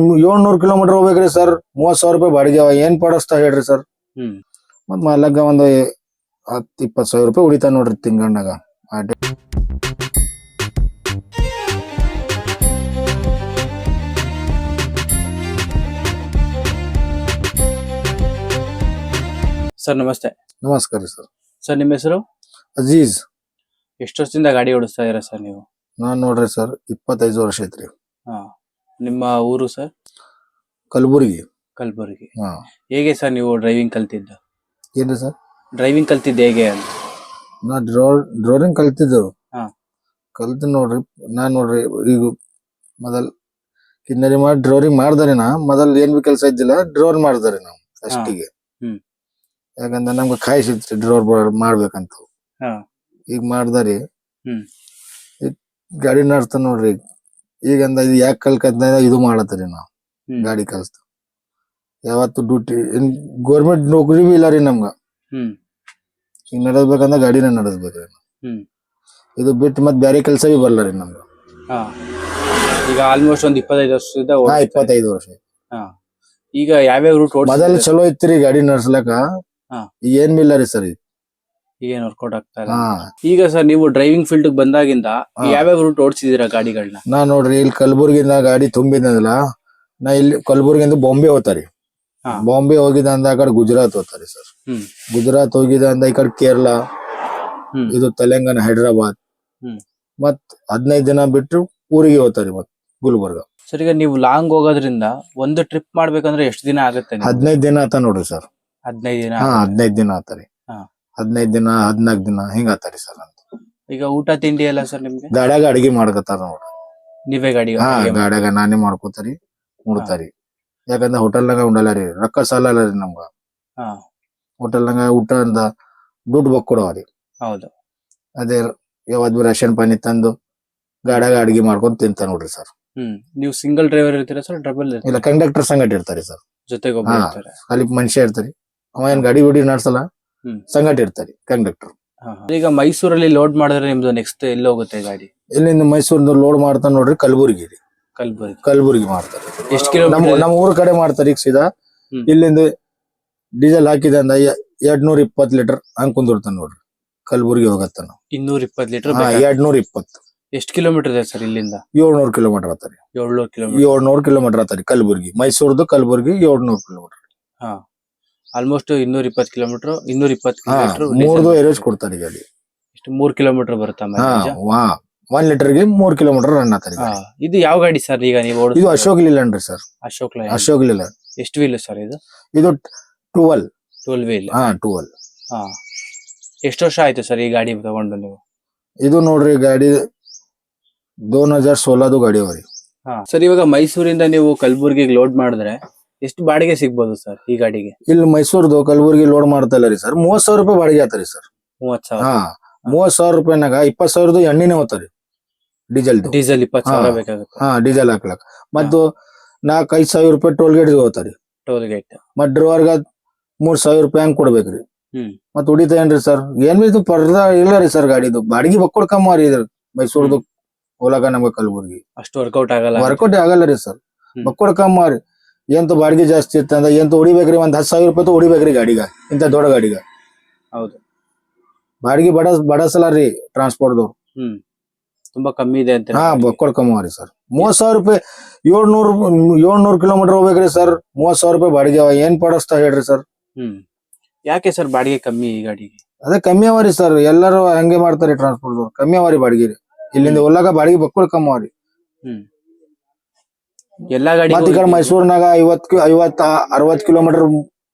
700 kilometre ಹೋಗ್ಬೇಕ್ರಿ sir. 30,000 ರೂಪಾಯಿ ಬಾಡಿಗೆ ಏನ್ ಪಡಿಸ್ತಾ ಹೇಳ್ರಿ ಸರ್. ಮತ್ ಮಾಲಕ ಒಂದು 10-20 ಸಾವಿರ ರೂಪಾಯಿ ಉಳಿತಾ ನೋಡ್ರಿ ತಿಂಗಳಾಗ. ಸರ್ ನಮಸ್ತೆ. ನಮಸ್ಕಾರ ಸರ್. ಸರ್ ನಿಮ್ಮ ಹೆಸರು? ಅಜೀಜ್. ಎಷ್ಟು ವರ್ಷದಿಂದ ಗಾಡಿ ಓಡಿಸ್ತಾ ಇದ್ದೀರಾ ಸರ್ ನೀವು? ನಾನ್ ನೋಡ್ರಿ ಸರ್ 25 ವರ್ಷ ಐತ್ರಿ. ನಿಮ್ಮ ಊರು ಸರ್? ಕಲಬುರ್ಗಿ. ಕಲಬುರ್ಗಿ. ಹೇಗೆ ಸರ್ ನೀವು ಡ್ರೈವಿಂಗ್ ಕಲ್ತಿದ್ದು? ಏನ್ರಿ ಸರ್? ಡ್ರೈವಿಂಗ್ ಕಲ್ತಿದ್ದು ಹೇಗೆ ಅಂತ? ನಾ ಡ್ರೈವಿಂಗ್ ಕಲ್ತಿದ್ದು. ಕಲ್ತು ನೋಡ್ರಿ ನಾನ್ ನೋಡ್ರಿ ಈಗ ಮೊದಲ್ ಕಿನ್ನರಿ ಮಾಡಿ ಡ್ರೈವಿಂಗ್ ಮಾಡ್ದಾರಿ. ನಾ ಮೊದಲ್ ಏನ್ ಬಿ ಕೆಲಸ ಇದ್ದಿಲ್ಲ, ಡ್ರೈವರ್ ಮಾಡ್ದಾರಿ ನಾವು ಫಸ್ಟಿಗೆ. ಯಾಕಂದ್ರೆ ನಮ್ಗೆ ಕಾಯಿಸಿತ್ರಿ ಡ್ರೈವರ್ ಮಾಡ್ಬೇಕಂತ. ಈಗ ಮಾಡ್ದಾರಿ ಈಗ ಗಾಡಿ ನಡ್ಸ್ತ ನೋಡ್ರಿ. ಈಗಂದ ಇದು ಯಾಕೆ ಕಲ್ಕಂತ ಇದು ಮಾಡತ್ರಿ ನಾವು ಗಾಡಿ ಕಲ್ಸ್ತ. ಯಾವತ್ತು ಡ್ಯೂಟಿ ಗೌರ್ಮೆಂಟ್ ನೌಕರಿ ಬಿ ಇಲ್ಲ ರೀ ನಮ್ಗ. ಈಗ ನಡೆಸ್ಬೇಕಂದ್ರ ಗಾಡಿನ ನಡೆಸ್ಬೇಕ್ರಿ. ಇದು ಬಿಟ್ಟು ಮತ್ ಬೇರೆ ಕೆಲಸ ಬಿ ಬರಲ್ಲ ರೀ ನಮ್ಗ. ಈಗ ಆಲ್ಮೋಸ್ಟ್ ಒಂದ್ 25 ವರ್ಷದಿಂದ 25 ವರ್ಷ. ಈಗ ಯಾವ್ಯಾವ ರೂಟ್ ಮೊದಲ್ ಚಲೋ ಇತ್ರಿ ಗಾಡಿ ನಡ್ಸ್ಲಕ. ಏನ್ ಇಲ್ಲ ರೀ ಸರ್. ಈಗೇನ್ ವರ್ಕೌಟ್ ಆಗ್ತಾ ಇಲ್ಲ. ಈಗ ಸರ್ ನೀವು ಡ್ರೈವಿಂಗ್ ಫೀಲ್ಡ್ ಬಂದಾಗಿಂದ ಯಾವ್ಯಾವ ರೂಟ್ ಓಡಿಸಿದೀರಾ ಗಾಡಿಗಳನ್ನ? ನಾ ನೋಡ್ರಿ ಇಲ್ಲಿ ಕಲಬುರ್ಗಿಂದ ಗಾಡಿ ತುಂಬಿದ್ನಲ್ಲ. ನಾ ಇಲ್ಲಿ ಕಲಬುರ್ಗಿಂದ ಬಾಂಬೆ ಹೋಗ್ತಾರಿ. ಬಾಂಬೆ ಹೋಗಿದ ಅಂದ ಆ ಕಡೆ ಗುಜರಾತ್ ಹೋಗ್ತಾರಿ ಸರ್. ಗುಜರಾತ್ ಹೋಗಿದ ಅಂದ ಈ ಕಡೆ ಕೇರಳ, ಇದು ತೆಲಂಗಾಣ, ಹೈದರಾಬಾದ್. ಮತ್ 15 ದಿನ ಬಿಟ್ಟು ಊರಿಗೆ ಹೋಗ್ತಾರಿ ಮತ್ ಗುಲ್ಬರ್ಗ. ಸರ್ ಈಗ ನೀವು ಲಾಂಗ್ ಹೋಗೋದ್ರಿಂದ ಒಂದು ಟ್ರಿಪ್ ಮಾಡ್ಬೇಕಂದ್ರೆ ಎಷ್ಟು ದಿನ ಆಗುತ್ತೆ? 15 ದಿನ ಆತ ನೋಡ್ರಿ ಸರ್. 15 ದಿನ? 15 ದಿನ ಆತಾರಿ. 15 ದಿನ 14 ದಿನ ಹಿಂಗ ಆತಾರಿ ಸರ್. ಅಂತ ಈಗ ಊಟ ತಿಂಡಿ ಎಲ್ಲ ಸರ್ ನಿಮ್ಗೆ ಗಾಡ್ಯಾಗ ಅಡಿಗೆ ಮಾಡ್ಕತಾರ ನೋಡ್ರಿ. ನೀವೇ ಗಾಡಿ? ಗಾಡ್ಯಾಗ ನಾನೇ ಮಾಡ್ಕೋತಾರಿ, ಉಣ್ತಾರಿ. ಯಾಕಂದ್ರೆ ಹೋಟೆಲ್ನಾಗ ಉಂಡಲ್ಲ ರೀ, ರೊಕ್ಕ ಸಾಲ ರೀ ನಮ್ಗ. ಹೋಟೆಲ್ನಾಗ ಊಟ ಅಂತ ದುಡ್ಡು ಬಕ್ಕೊಡವ್ರಿ. ಹೌದು. ಅದೇ ಯಾವತ್ ಬಿ ರೇಷನ್ ಪಾನಿ ತಂದು ಗಾಡ್ಯಾಗ ಅಡಿಗೆ ಮಾಡ್ಕೊಂಡ್ ತಿಂತ ನೋಡ್ರಿ ಸರ್. ನೀವು ಸಿಂಗಲ್ ಡ್ರೈವರ್ ಇರ್ತೀರಾ ಸರ್? ಡಬಲ್? ಇಲ್ಲ, ಕಂಡಕ್ಟರ್ ಸಂಗಟ ಇರ್ತಾರೆ ಸರ್. ಜೊತೆಗೆ ಅಲ್ಲಿ ಮನುಷ್ಯ ಇರ್ತಾರಿ. ಅವ ಏನ್ ಗಾಡಿ ಗುಡಿ ನಡ್ಸಲ್ಲ, ಸಂಗಟ ಇರ್ತಾರಿ ಕಂಡಕ್ಟರ್. ಈಗ ಮೈಸೂರಲ್ಲಿ ಲೋಡ್ ಮಾಡಿದ್ರೆ ನಿಮ್ದು ನೆಕ್ಸ್ಟ್ ಎಲ್ಲಿ ಹೋಗುತ್ತೆ ಗಾಡಿ? ಇಲ್ಲಿಂದ ಮೈಸೂರಿಂದ ಲೋಡ್ ಮಾಡ್ತಾರ ನೋಡ್ರಿ ಕಲಬುರ್ಗಿ ರೀ. ಕಲಬುರ್ಗಿ ಮಾಡ್ತಾರೆ. ಎಷ್ಟು ಕಿಲೋಮೀಟರ್? ನಮ್ಮ ಊರ್ ಕಡೆ ಮಾಡ್ತಾರೆ. ಈಗ ಸೀದಾ ಇಲ್ಲಿಂದ ಡೀಸೆಲ್ ಹಾಕಿದೆ ಅಂದ 220 ಲೀಟರ್ ಹಂಗ್ ಕುಂದಿರ್ತಾನ ನೋಡ್ರಿ. ಕಲಬುರ್ಗಿ ಹೋಗತ್ತಾನ 220 ಲೀಟರ್? 220. ಎಷ್ಟು ಕಿಲೋಮೀಟರ್ ಇದೆ ಸರ್ ಇಲ್ಲಿಂದ? 700 ಕಿಲೋಮೀಟರ್ ಆತಾರಿ. 700 ಕಿಲೋಮೀಟರ್ ಆತಾರಿ ಕಲಬುರ್ಗಿ. ಮೈಸೂರ್ದು Kalaburagi 700 kilometre. Almost 220 kilometre. 220 kilometre ಮೂರ್ದು ಎವರೇಜ್ ಕೊಡ್ತಾರೆ ಗಾಡಿ. ಎಷ್ಟು 3 ಕಿಲೋಮೀಟರ್ ಬರುತ್ತಾ? 1 ಲೀಟರ್ಗೆ 3 ಕಿಲೋಮೀಟರ್ ರನ್ ಆತಾರಿ. ಇದು ಯಾವ ಗಾಡಿ ಸರ್ ಈಗ ನೀವು? ಇದು ಅಶೋಕ್ ಲೇಲ್ಯಾಂಡ್ ರೀ ಸರ್. ಅಶೋಕ್ ಲೇಲ್ಯಾಂಡ್. ಎಷ್ಟು ವೀಲ್ ಸರ್ ಇದು? ಇದು 12 ವೀಲ್. 12. ಎಷ್ಟು ವರ್ಷ ಆಯ್ತು ಸರ್ ಈ ಗಾಡಿ ತಗೊಂಡು ನೀವು? ಇದು ನೋಡ್ರಿ ಗಾಡಿ 2016 ಗಾಡಿ ಅವರಿ. ಸರ್ ಇವಾಗ ಮೈಸೂರಿಂದ ನೀವು ಕಲಬುರ್ಗಿಗೆ ಲೋಡ್ ಮಾಡಿದ್ರೆ ಎಷ್ಟು ಬಾಡಿಗೆ ಸಿಗ್ಬೋದು ಸರ್ ಈ ಗಾಡಿಗೆ? ಇಲ್ಲಿ ಮೈಸೂರ್ದು ಕಲಬುರ್ಗಿ ಲೋಡ್ ಮಾಡ್ತಾ ಇಲ್ಲ ರೀ ಸರ್. 30,000 ರೂಪಾಯಿ ಬಾಡಿಗೆ ಆತಾರಿ ಸರ್. 30,000? 30,000 ರೂಪಾಯಿನಾಗ 20,000 ಎಣ್ಣೆನೆ ಹೋಗ್ತಾರಿ. ಡೀಸೆಲ್ 20,000 ಬೇಕಾಗುತ್ತೆ. ಡೀಸೆಲ್ ಹಾಕ್ಲಕ್. ಮತ್ತು 4-5 ಸಾವಿರ ರೂಪಾಯಿ ಟೋಲ್ ಗೇಟ್ ಹೋಗ್ತಾರಿ. ಮತ್ ಡ್ರೈವರ್ಗ 3,000 ರೂಪಾಯಿ ಹಂಗ್ ಕೊಡ್ಬೇಕ್ರಿ. ಮತ್ ಉಳಿತ ಏನ್ರಿ ಸರ್? ಏನ್ ಇದು ಪರ್ದ ಇಲ್ಲ ರೀ ಸರ್. ಗಾಡಿದು ಬಾಡಿಗೆ ಬಕ್ಕೊಡ್ ಕಮ್ಮ ರೀ ಇದ್ರ ಮೈಸೂರ್ದು ಹೋಲಾಕ ನಮ್ಗೆ ಕಲಬುರ್ಗಿ ಅಷ್ಟು ವರ್ಕೌಟ್ ಆಗಲ್ಲ ರೀ ಸರ್. ಬಕ್ಕೊಡ್ ಕಮ್ಮ ರೀ. ಎಂತ ಬಾಡಿಗೆ ಜಾಸ್ತಿ ಇರ್ತಂದ ಎಂತ ಹೊಡಿಬೇಕ್ರಿ. 10,000 ರೂಪಾಯಿ ಹೊಡಿಬೇಕ್ರಿ ಗಾಡಿಗ, ಇಂತ ದೊಡ್ಡ ಗಾಡಿಗ. ಹೌದು. ಬಾಡಿಗೆ ಬಡಸಲ್ಲ ರೀ ಟ್ರಾನ್ಸ್ಪೋರ್ಟ್. ತುಂಬಾ ಕಮ್ಮಿ ಇದೆ ಅಂತ. ಬಕ್ಕೊಡ್ ಕಮ್ಮ ರೀ ಸರ್. 30,000 ರೂಪಾಯಿ 700 ಕಿಲೋಮೀಟರ್ ಹೋಗ್ಬೇಕ್ರಿ ಸರ್. 30,000 ರೂಪಾಯಿ ಬಾಡಿಗೆ ಏನ್ ಪಡಿಸ್ತಾ ಹೇಳ್ರಿ ಸರ್. ಯಾಕೆ ಸರ್ ಬಾಡಿಗೆ ಕಮ್ಮಿ ಈ ಗಾಡಿಗೆ? ಅದೇ ಕಮ್ಮಿ ಅವರಿ ಸರ್. ಎಲ್ಲರೂ ಹಂಗೆ ಮಾಡ್ತಾರೆ ಟ್ರಾನ್ಸ್ಪೋರ್ಟ್. ಕಮ್ಮಿ ಅವರಿ ಬಾಡಿಗೆ. ಇಲ್ಲಿಂದ ಹೋಲಾಕ ಬಾಡಿಗೆ ಬಕ್ಕೊಡ್ ಕಮ್ಮ ಅವರಿ. ಎಲ್ಲಾ ಗಾಡಿ ಮತ್ ಈ ಕಡೆ ಮೈಸೂರ್ನಾಗ 50-60 ಕಿಲೋಮೀಟರ್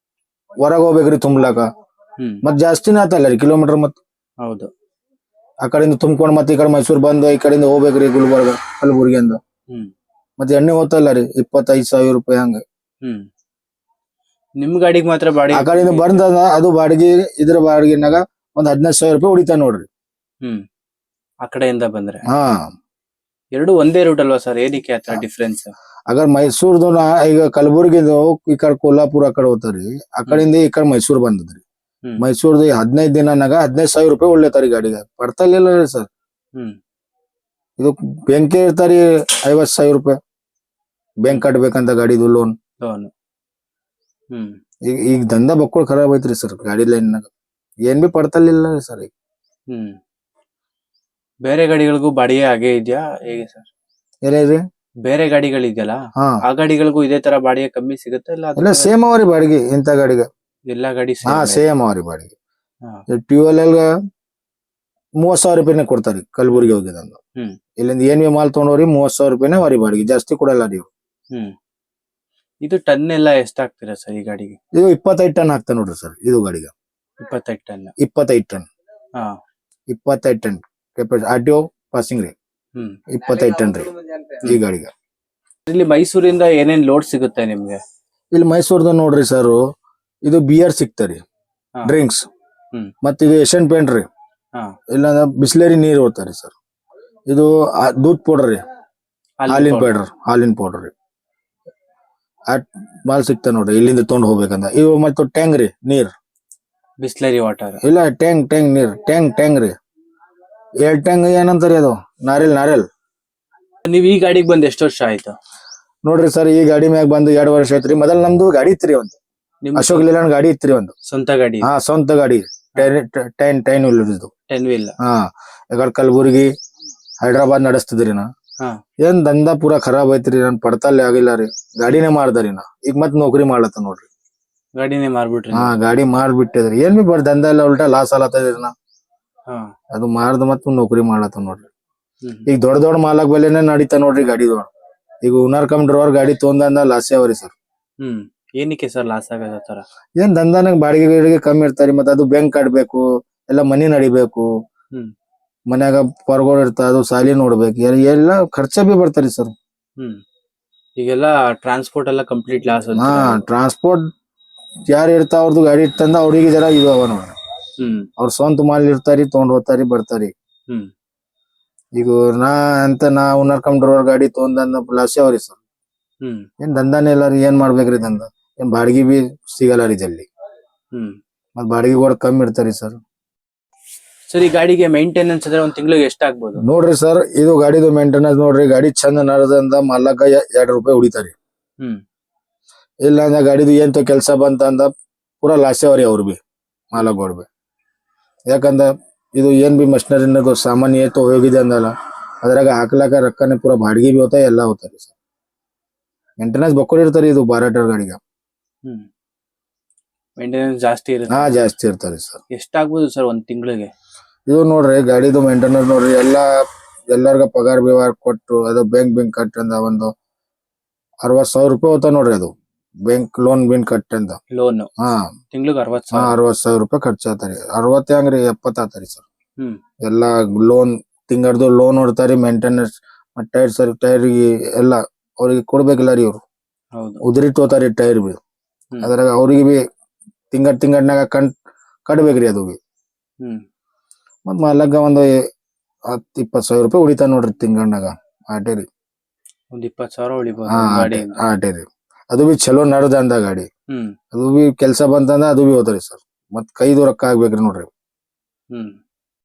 ಹೊರಗೆ ಹೋಗ್ಬೇಕ್ರಿ ತುಂಬಲಾಕ. ಮತ್ ಜಾಸ್ತಿನೇ ಆತಲ್ಲ ರೀ ಕಿಲೋಮೀಟರ್. ಮತ್ ಹೌದು, ಆ ಕಡೆಯಿಂದ ತುಂಬ್ಕೊಂಡ್ ಮತ್ತೆ ಈ ಕಡೆ ಮೈಸೂರ್ ಬಂದು ಈ ಕಡೆಯಿಂದ ಹೋಗ್ಬೇಕ್ರಿ ಗುಲ್ಬರ್ಗ ಕಲಬುರ್ಗಿ ಅಂದ. ಮತ್ತೆ ಎಣ್ಣೆ ಹೋಗ್ತಲ್ಲ ರೀ 25,000 ರೂಪಾಯಿ ಹಂಗ. ನಿಮ್ ಗಾಡಿಗೆ ಮಾತ್ರ ಬಾಡಿಗೆ ಆ ಕಡೆಯಿಂದ ಬಂದ ಅದು ಬಾಡಿಗೆ. ಇದ್ರ ಬಾಡಿಗೆನಾಗ 15,000 ರೂಪಾಯಿ ಹೊಡಿತಾ ನೋಡ್ರಿ. ಆ ಕಡೆಯಿಂದ ಬಂದ್ರೆ ಎರಡು ಒಂದೇ ರೂಟ್ ಅಲ್ವಾ ಸರ್? ಏನಕ್ಕೆ ಆತರ ಡಿಫ್ರೆನ್ಸ್? ಅಗರ್ ಮೈಸೂರ್ದು ಈಗ ಕಲಬುರ್ಗಿದು ಈ ಕಡೆ ಕೊಲ್ಲಾಪುರ ಆ ಕಡೆ ಹೋಗ್ತಾರಿ. ಆ ಕಡೆಯಿಂದ ಈ ಕಡೆ ಮೈಸೂರ್ ಬಂದದ್ರಿ. ಮೈಸೂರ್ದು 15 ದಿನನಾಗ 15,000 ರೂಪಾಯಿ ಒಳ್ಳೆತಾರಿ ಗಾಡಿಗೆ. ಪಡ್ತಲಿಲ್ಲ ರೀ ಸರ್. ಇದು ಬೆಂಕಿ ಇರ್ತಾರಿ 50,000 ರೂಪಾಯಿ. ಬ್ಯಾಂಕ್ ಕಟ್ಬೇಕಂತ ಗಾಡಿದು ಲೋನ್. ಲೋನ್. ಹ್ಮ್ ಈಗ ದಂಧ ಬಕ್ಕುಳ್ ಖರಾಬ್ ಐತ್ರಿ ಸರ್ ಗಾಡಿ ಲೈನ್ನಾಗ ಏನ್ ಬಿ ಪಡ್ತಲಿಲ್ಲ ಸರ್ ಈಗ. ಹ್ಮ್ ಬೇರೆ ಗಾಡಿಗಳಿಗೂ ಬಾಡಿಗೆ ಹಾಗೆ ಇದೆಯಾ ಹೇಗೆ ಸರ್? ಏನೇನ್ರಿ? ಬೇರೆ ಗಾಡಿಗಳಿದೆಯಲ್ಲ ಹಾ ಆ ಗಾಡಿಗಳಿಗೂ ಇದೇ ತರ ಬಾಡಿಗೆ ಕಮ್ಮಿ ಸಿಗುತ್ತೆ ಇಲ್ಲ ಎಲ್ಲ ಸೇಮ್ ಅವರಿ ಬಾಡಿಗೆ ಇಂತ ಗಾಡಿಗೆ. ಎಲ್ಲಾ ಗಾಡಿ ಹಾ same ಸೇಮ್ ಅವರಿ ಬಾಡಿಗೆ. ಹಾ. ಟ್ಯೂಎಲ್ 30,000 ರೂಪಾಯಿನೇ ಕೊಡ್ತಾರಿ ಕಲಬುರ್ಗಿ ಹೋಗಿದಂಗ. ಹ್ಮ್. ಇಲ್ಲಿಂದ ಏನ್ ಬಿ ಮಾಲ್ ತಗೊಂಡವ್ರಿ 30,000 ರೂಪಾಯಿನೇ ಅವರಿ ಬಾಡಿಗೆ, ಜಾಸ್ತಿ ಕೊಡಲ್ಲ ನೀವು. ಹ್ಮ್ ಇದು ಟನ್ ಎಲ್ಲ ಎಷ್ಟಾಗ್ತೀರಾ ಸರ್ ಈ ಗಾಡಿಗೆ? ಇದು 25 ಟನ್ ಆಗ್ತಾ ನೋಡ್ರಿ ಸರ್ ಇದು ಗಾಡಿಗೆ. 25 ಟನ್. 25 ಟನ್. ಹಾ 25 ಟನ್ ಕೆಪಾಸಿಟಿ ಆರ್ಟಿಒ ಪಾಸಿಂಗ್ ರೀ. ಹ್ಮ್ 25 ಟನ್ ರೀ ಈ ಗಾಡಿಗೆ. ಇಲ್ಲಿ ಮೈಸೂರಿಂದ ಏನೇನ್ ಲೋಡ್ ಸಿಗುತ್ತೆ ನಿಮ್ಗೆ? ಇಲ್ಲಿ ಮೈಸೂರ್ದ ನೋಡ್ರಿ ಸರ್, ಇದು ಬಿಯರ್ ಸಿಗ್ತಾರಿ, ಹಾ. ಡ್ರಿಂಕ್ಸ್, ಹ್ಮ್. ಮತ್ತ ಇದು ಏಷ್ಯನ್ ಪೇಂಟ್ ರೀ, ಹಾ ಇಲ್ಲಾಂದ್ರ ಬಿಸ್ಲೇರಿ ನೀರ್ ಹೋಗ್ತಾರಿ ಸರ್. ಇದು ದೂದ್ ಪೌಡರ್ ರೀ, ಹಾಲಿನ ಪೌಡರ್ ರೀ, ಮಾಲ್ ಸಿಗ್ತಾ ನೋಡ್ರಿ ಇಲ್ಲಿಂದ ತೊಗೊಂಡ್ ಹೋಗ್ಬೇಕಂತ. ಇವು ಮತ್ತು ಟ್ಯಾಂಗ್ ರೀ ನೀರ್, ಬಿಸ್ಲರಿ ವಾಟರ್. ಇಲ್ಲ ಟ್ಯಾಂಗ್ ನೀರ್, ಟ್ಯಾಂಗ್ ರೀ, 2 ಟ್ಯಾಂಗ್ ಏನಂತಾರಿ ಅದು, ನಾರೆಲ್. ನೀವ್ ಈ ಗಾಡಿಗೆ ಬಂದ್ ಎಷ್ಟು ವರ್ಷ ಆಯ್ತು? ನೋಡ್ರಿ ಸರ್ ಈ ಗಾಡಿ ಮ್ಯಾಗ ಬಂದು 2 ವರ್ಷ ಐತ್ರಿ. ಮೊದಲ್ ನಮ್ದು ಗಾಡಿ ಇತ್ರಿ, ಒಂದು ನಿಮ್ ಅಶೋಕ್ ಲೇಲ್ಯಾಂಡ್ ಗಾಡಿ ಇತ್ರಿ, ಒಂದು ಸ್ವಂತ ಗಾಡಿ? ಹಾ ಸ್ವಂತ ಗಾಡಿ, ಟೈನ್ ಇಲ್ಲದಿದ್ದು. 10 ವೀಲ್. ಹಾ ಈಗ ಕಲಬುರ್ಗಿ ಹೈದ್ರಾಬಾದ್ ನಡೆಸ್ತಿದ್ರಿ ನಾ. ಹಾ ಏನ್ ದಂಧ ಪೂರಾ ಖರಾಬ್ ಐತ್ರಿ, ನನ್ ಪಡ್ತಲ್ಲಿ ಆಗಿಲ್ಲ ರೀ, ಗಾಡಿನೇ ಮಾಡ್ದಾರಿ ನಾ. ಈಗ ಮತ್ ನೌಕರಿ ಮಾಡ್ಲತ್ತ ನೋಡ್ರಿ. ಗಾಡಿನೇ ಮಾರ್ಬಿಟ್ರಿ? ಹಾ ಗಾಡಿ ಮಾಡ್ಬಿಟ್ಟಿದ್ರಿ, ಏನ್ ಬಿ ದಂಧ ಎಲ್ಲ ಉಲ್ಟಾ ಲಾಸ್ ಆಲತ್ತದ್ರಿ ನಾ. ಹಾ ಅದು ಮಾರ್ದ ಮತ್ ನೌಕರಿ ಮಾಡ್ಲತ್ತ ನೋಡ್ರಿ. ಹ್ಮ್. ಈಗ ದೊಡ್ಡ ಮಾಲಕ್ ಬೆಲೆನೇ ನಡೀತಾ ನೋಡ್ರಿ ಗಾಡಿದೊಳ. ಈಗ ಓನರ್ ಕಮ್ ಡ್ರೈವರ್ ಗಾಡಿ ತೊಂದಂದ ಲಾಸೇ ಅವರಿ ಸರ್. ಹ್ಮ್ ಏನಕ್ಕೆ ಸರ್ ಲಾಸ್ ಆಗದ ತರ? ಏನ್ ದಂಧನಾಗ ಬಾಡಿಗೆ ಕಮ್ಮಿ ಇರ್ತಾರಿ, ಮತ್ತ ಅದು ಬ್ಯಾಂಕ್ ಕಟ್ಬೇಕು, ಎಲ್ಲ ಮನಿ ನಡಿಬೇಕು, ಹ್ಮ್. ಮನ್ಯಾಗ ಪರ್ಗೋಡ್ ಇರ್ತಾವ, ಅದು ಸಾಲಿ ನೋಡ್ಬೇಕು, ಎಲ್ಲ ಖರ್ಚ ಬಿ ಬರ್ತಾರಿ ಸರ್. ಹ್ಮ್ ಈಗೆಲ್ಲ ಟ್ರಾನ್ಸ್ಪೋರ್ಟ್ ಎಲ್ಲ ಕಂಪ್ಲೀಟ್ ಲಾಸ್. ಹಾ ಟ್ರಾನ್ಸ್ಪೋರ್ಟ್ ಯಾರು ಇರ್ತಾವ ಅವ್ರದ್ದು ಗಾಡಿ ಇರ್ತಂದ ಅವ್ರಿಗೆ ಜರ ಇದು ಅವ ನೋಡ್ರಿ. ಹ್ಮ್ ಅವ್ರ ಸ್ವಂತ ಮಾಲ್ ಇರ್ತಾರಿ, ತಗೊಂಡ್ ಹೋಗ್ತಾರಿ ಬರ್ತಾರಿ. ಹ್ಮ್ ಈಗ ನಾ ಓನರ್ ಕಮ್ ಡ್ರೈವರ್ ಗಾಡಿ ತೊಗೊಂಡ ಲಾಸೇ ಅವ್ರಿ ಸರ್. ಹ್ಮ್ ಏನ್ ದಂಧನೇ ಇಲ್ಲ ರೀ, ಏನ್ ಮಾಡ್ಬೇಕ್ರಿ ದಂಧ, ಏನ್ ಬಾಡಿಗೆ ಬಿ ಸಿಗಲ್ಲ ರೀ ಜಲ್ದಿ, ಹ್ಮ್ ಮತ್ ಬಾಡಿಗೆ ಕೂಡ ಕಮ್ಮಿ ಇರ್ತಾರಿ ಸರ್. ಸರ್ ಈ ಗಾಡಿಗೆ ಮೇಂಟೆನೆನ್ಸ್ ಅಂದ್ರೆ ಒಂದ್ ತಿಂಗಳಿಗೆ ಎಷ್ಟಾಗ್ಬೋದು? ನೋಡ್ರಿ ಸರ್ ಇದು ಗಾಡಿದು ಮೇಂಟೆನೆನ್ಸ್ ನೋಡ್ರಿ, ಗಾಡಿ ಚಂದ ನಡದಂದ ಮಾಲಕ 2 ರೂಪಾಯಿ ಉಳಿತಾರಿ. ಹ್ಮ್ ಇಲ್ಲ ಅಂದ ಗಾಡಿದು ಏನ್ ಕೆಲಸ ಬಂತ ಅಂದ ಪೂರಾ ಲಾಸೇ ಅವ್ರಿ ಅವ್ರು ಬಿ, ಮಾಲಕ್ ಬಿ. ಯಾಕಂದ ಇದು ಏನ್ ಬಿ ಮಷಿನರಿ ಸಾಮಾನ್ಯ ಏತು ಹೋಗಿದೆ ಅಂದಲ್ಲ, ಅದ್ರಾಗ ಹಾಕ್ಲಾಕ ರೊಕ್ಕನೆ ಪೂರಾ ಬಾಡಿಗೆ ಬಿ ಹೋಗ್ತಾ ಎಲ್ಲ ಹೋಗ್ತಾರಿ ಸರ್. ಮೇಂಟೆನೆನ್ಸ್ ಬಕ್ಕೋಡ್ ಇರ್ತಾರಿ ಇದು 12 ಟರ್ ಗಾಡಿಗೆ. ಹ್ಮ್ ಮೇಂಟೆನೆನ್ಸ್ ಜಾಸ್ತಿ ಇರುತ್ತೆ? ಹಾ ಜಾಸ್ತಿ ಇರ್ತಾರಿ ಸರ್. ಎಷ್ಟಾಗ್ಬೋದು ಸರ್ ಒಂದ್ ತಿಂಗಳಿಗೆ? ಇದು ನೋಡ್ರಿ ಗಾಡಿದು ಮೇಂಟೆನೆನ್ಸ್ ನೋಡ್ರಿ, ಎಲ್ಲಾರ್ಗ ಪಗಾರ ವ್ಯವಹಾರ ಕೊಟ್ಟು ಅದು ಬ್ಯಾಂಕ್ ಕಟ್ಟಂದ ಒಂದು 60,000 ರೂಪಾಯಿ ಹೋಗ್ತಾ ನೋಡ್ರಿ. ಅದು ಬ್ಯಾಂಕ್ ಲೋನ್ ಕಟ್ ಅಂತ ಲೋನ್ ಹಾ ತಿಂಗಳಿಗೆ 60,000? 60,000 ರೂಪಾಯಿ ಖರ್ಚಾತಾರಿ. 60 ಹೆಂಗ್ರಿ 70 ಆತಾರಿ ಸರ್. ಹ್ಮ್ ಎಲ್ಲಾ ಲೋನ್ ತಿಂಗಳದು ಲೋನ್ ಹೊಡ್ತಾರಿ, ಮೇಂಟೆನೆನ್ಸ್ ಟೈರ್ ಎಲ್ಲ ಅವ್ರಿಗೆ ಕೊಡ್ಬೇಕಿಲ್ಲ ರೀ. ಅವ್ರು ಹೌದು ಉದ್ರಿ ತೋತಾರಿ ಟೈರ್ ಬಿ, ಅದ್ರಾಗ ಅವ್ರಿಗೆ ಬಿ ತಿಂಗಳನಾಗ ಕಟ್ಬೇಕ್ರಿ ಅದು ಬಿ. ಹ್ಮ್ ಮತ್ ಮಾಲಕ ಒಂದು 10-20,000 ರೂಪಾಯಿ ಉಳಿತಾ ನೋಡ್ರಿ ತಿಂಗಳನಾಗ, ಆಟೇರಿ. ಒಂದ್ 20,000 ಉಳಿಬೋದು ಹಾ ಗಾಡಿ? ಆಟೇರಿ. ಅದು ಬಿ ಚಲೋ ನಡ್ದಂದ ಗಾಡಿ, ಹ್ಮ್ ಅದು ಬಿ ಕೆಲ್ಸ ಬಂತಂದ ಅದು ಬಿ ಹೋದ್ರಿ ಸರ್. ಮತ್ ಕೈದು ರೊಕ್ಕ ಆಗ್ಬೇಕ್ರಿ ನೋಡ್ರಿ. ಹ್ಮ್